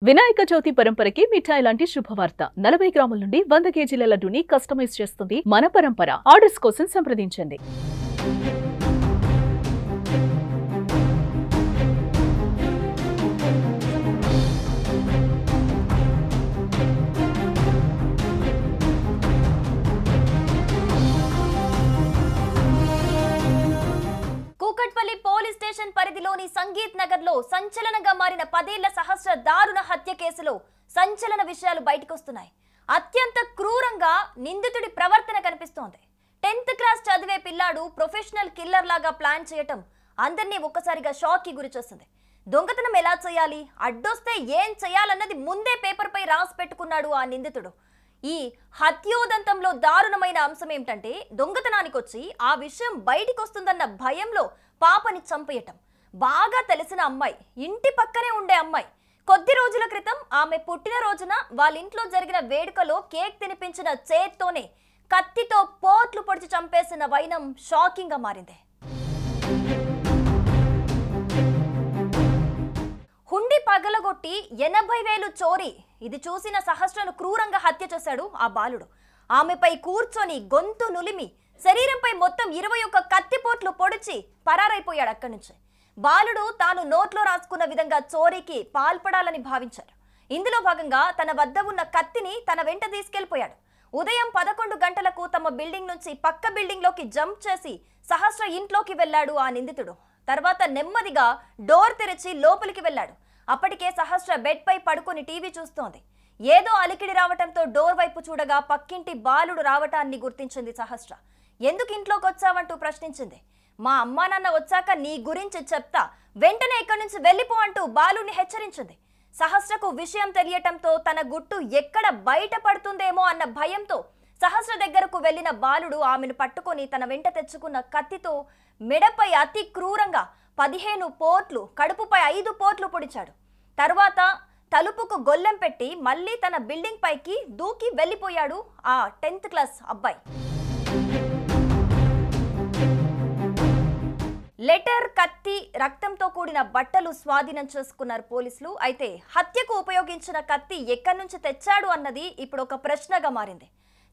వినాయక చవితి పరంపరకి మిఠాయి లాంటి శుభవార్త 40 గ్రాముల నుండి 100 కేజీల లడ్డూని కస్టమైజ్ చేస్తుంది మన పరంపర. ఆర్డర్స్ కోసం సంప్రదించండి. కూకట్పల్లి పోలీస్ స్టేషన్ పరిధిలోని సంగీత్ నగర్ లో సంచలనంగా మారిన 10 ఏళ్ల సహస్ర దారుణ హత్య కేసులో సంచలన విషయాలు బయటకొస్తున్నాయి. అత్యంత క్రూరంగా నిందితుడి ప్రవర్తన కనిపిస్తోంది. 10th క్లాస్ చదివే పిల్లాడు ప్రొఫెషనల్ కిల్లర్ లాగా ప్లాన్ చేయటం అందరినీ ఒక్కసారిగా షాక్ కి గురి చేస్తుంది. దొంగతనం ఎలా చేయాలి, అడ్డొస్తే ఏం చేయాలన్నది ముందే పేపర్ పై రాసి పెట్టుకున్నాడు ఆ నిందితుడు. ఈ హత్యోదంతంలో దారుణమైన అంశం ఏమిటంటే దొంగతనానికి వచ్చి ఆ విషయం బయటికి వస్తుందన్న భయంలో పాపని చంపేయటం. బాగా తెలిసిన అమ్మాయి, ఇంటి పక్కనే ఉండే అమ్మాయి. కొద్ది రోజుల క్రితం ఆమె పుట్టినరోజున వాళ్ళ ఇంట్లో జరిగిన వేడుకలో కేక్ తినిపించిన చేత్తోనే కత్తితో పోట్లు పొడిచి చంపేసిన వైనం షాకింగ్ గా మారింది. హుండీ పగలగొట్టి 80,000 చోరీ. ఇది చూసిన సహస్రను క్రూరంగా హత్య చేశాడు ఆ బాలుడు. ఆమెపై కూర్చొని గొంతు నులిమి శరీరంపై మొత్తం 21 కత్తిపోట్లు పొడిచి పరారైపోయాడు అక్కడి నుంచి. బాలుడు తాను నోట్లో రాసుకున్న విధంగా చోరీకి పాల్పడాలని భావించారు. ఇందులో భాగంగా తన వద్ద ఉన్న కత్తిని తన వెంట తీసుకెళ్లిపోయాడు. ఉదయం 11 గంటలకు తమ బిల్డింగ్ నుంచి పక్క బిల్డింగ్ లోకి జంప్ చేసి సహస్ర ఇంట్లోకి వెళ్లాడు ఆ నిందితుడు. తర్వాత నెమ్మదిగా డోర్ తెరిచి లోపలికి వెళ్లాడు. అప్పటికే సహస్ర బెడ్ పై పడుకొని టీవీ చూస్తోంది. ఏదో అలికిడి రావటంతో డోర్ వైపు చూడగా పక్కింటి బాలుడు రావటాన్ని గుర్తించింది సహస్ర. ఎందుకు ఇంట్లోకి వచ్చావంటూ ప్రశ్నించింది. మా అమ్మా నాన్న వచ్చాక నీ గురించి చెప్తా, వెంటనే ఇక్కడి నుంచి వెళ్ళిపో అంటూ బాలుడిని హెచ్చరించింది. సహస్రకు విషయం తెలియటంతో తన గుట్టు ఎక్కడ బయట పడుతుందేమో అన్న భయంతో సహస్ర దగ్గరకు వెళ్లిన బాలుడు ఆమెను పట్టుకొని తన వెంట తెచ్చుకున్న కత్తితో మెడపై అతి క్రూరంగా 15 పోట్లు, కడుపుపై 5 పోట్లు పొడిచాడు. తర్వాత తలుపుకు గొల్లెం పెట్టి మళ్ళీ తన బిల్డింగ్ పైకి దూకి వెళ్లిపోయాడు ఆ 10th క్లాస్ అబ్బాయి. లెటర్, కత్తి, రక్తంతో కూడిన బట్టలు స్వాధీనం చేసుకున్నారు పోలీసులు. అయితే హత్యకు ఉపయోగించిన కత్తి ఎక్కడి నుంచి తెచ్చాడు అన్నది ఇప్పుడు ఒక ప్రశ్నగా మారింది.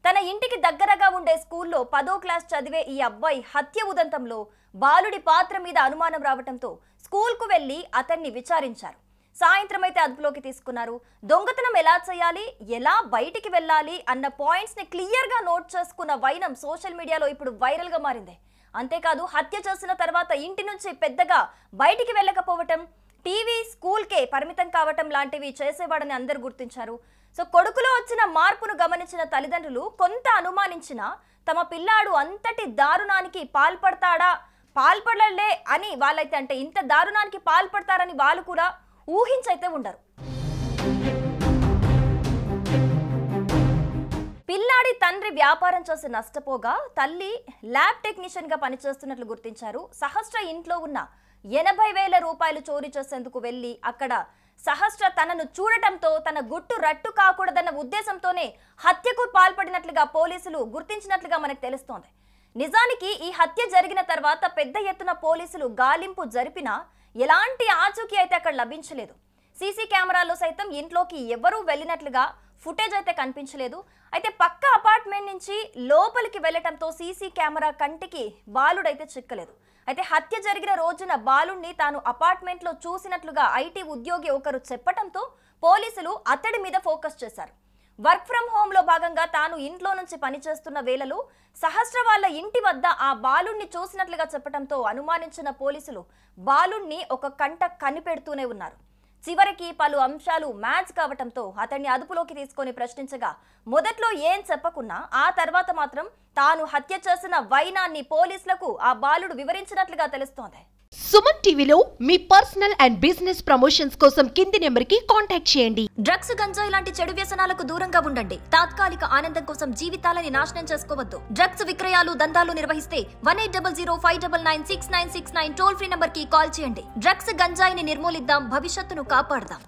తన ఇంటికి దగ్గరగా ఉండే స్కూల్లో 10వ క్లాస్ చదివే ఈ అబ్బాయి హత్య ఉదంతంలో బాలుడి పాత్ర మీద అనుమానం రావడంతో స్కూల్కు వెళ్లి అతన్ని విచారించారు. సాయంత్రం అయితే అదుపులోకి తీసుకున్నారు. దొంగతనం ఎలా చేయాలి, ఎలా బయటికి వెళ్ళాలి అన్న పాయింట్స్ ని క్లియర్ గా నోట్ చేసుకున్న వైనం సోషల్ మీడియాలో ఇప్పుడు వైరల్ గా మారింది. అంతేకాదు హత్య చేసిన తర్వాత ఇంటి నుంచి పెద్దగా బయటికి వెళ్ళకపోవటం, టీవీ, స్కూల్కే పరిమితం కావటం లాంటివి చేసేవాడని అందరూ గుర్తించారు. సో కొడుకులో వచ్చిన మార్పును గమనించిన తల్లిదండ్రులు కొంత అనుమానించినా తమ పిల్లాడు అంతటి దారుణానికి పాల్పడలే అని వాళ్ళైతే, అంటే ఇంత దారుణానికి పాల్పడతారని వాళ్ళు కూడా ఊహించైతే ఉండరు. పిల్లాడి తండ్రి వ్యాపారం చేసి నష్టపోగా తల్లి ల్యాబ్ టెక్నీషియన్ గా పనిచేస్తున్నట్లు గుర్తించారు. సహస్ర ఇంట్లో ఉన్న 80,000 రూపాయలు చోరీ చేసేందుకు వెళ్లి అక్కడ సహస్ర తనను చూడటంతో తన గుట్టు రట్టు కాకూడదన్న ఉద్దేశంతోనే హత్యకు పాల్పడినట్లుగా పోలీసులు గుర్తించినట్లుగా మనకు తెలుస్తోంది. నిజానికి ఈ హత్య జరిగిన తర్వాత పెద్ద ఎత్తున పోలీసులు గాలింపు జరిపినా ఎలాంటి ఆచూకీ అయితే అక్కడ లభించలేదు. సీసీ కెమెరాలో సైతం ఇంట్లోకి ఎవరూ వెళ్ళినట్లుగా ఫుటేజ్ అయితే కనిపించలేదు. అయితే పక్క అపార్ట్మెంట్ నుంచి లోపలికి వెళ్లటంతో సీసీ కెమెరా కంటికి బాలుడైతే చిక్కలేదు. అయితే హత్య జరిగిన రోజున బాలుడిని తాను అపార్ట్మెంట్ లో చూసినట్లుగా ఐటీ ఉద్యోగి ఒకరు చెప్పటంతో పోలీసులు అతడి మీద ఫోకస్ చేశారు. వర్క్ ఫ్రం హోమ్ లో భాగంగా తాను ఇంట్లో నుంచి పనిచేస్తున్న వేళలో సహస్ర వాళ్ళ ఇంటి వద్ద ఆ బాలుడిని చూసినట్లుగా చెప్పటంతో అనుమానించిన పోలీసులు బాలుడిని ఒక కంట కనిపెడుతూనే ఉన్నారు. చివరికి పలు అంశాలు మ్యాచ్ కావటంతో అతన్ని అదుపులోకి తీసుకొని ప్రశ్నించగా మొదట్లో ఏం చెప్పకున్నా ఆ తర్వాత మాత్రం తాను హత్య చేసిన వైనాన్ని పోలీసులకు ఆ బాలుడు వివరించినట్లుగా తెలుస్తోంది. సుమన్ టీవీలో మీ పర్సనల్ అండ్ బిజినెస్ ప్రమోషన్స్ కోసం కింది నెంబర్ కి కాంటాక్ట్ చేయండి. డ్రగ్స్, గంజాయి లాంటి చెడు వ్యసనాలకు దూరంగా ఉండండి. తాత్కాలిక ఆనందం కోసం జీవితాలని నాశనం చేసుకోవద్దు. డ్రగ్స్ విక్రయాలు, దందాలు నిర్వహిస్తే 1800599696 టోల్ ఫ్రీ నంబర్ కి కాల్ చేయండి. డ్రగ్స్, గంజాయిని నిర్మూలిద్దాం, భవిష్యత్తును కాపాడదాం.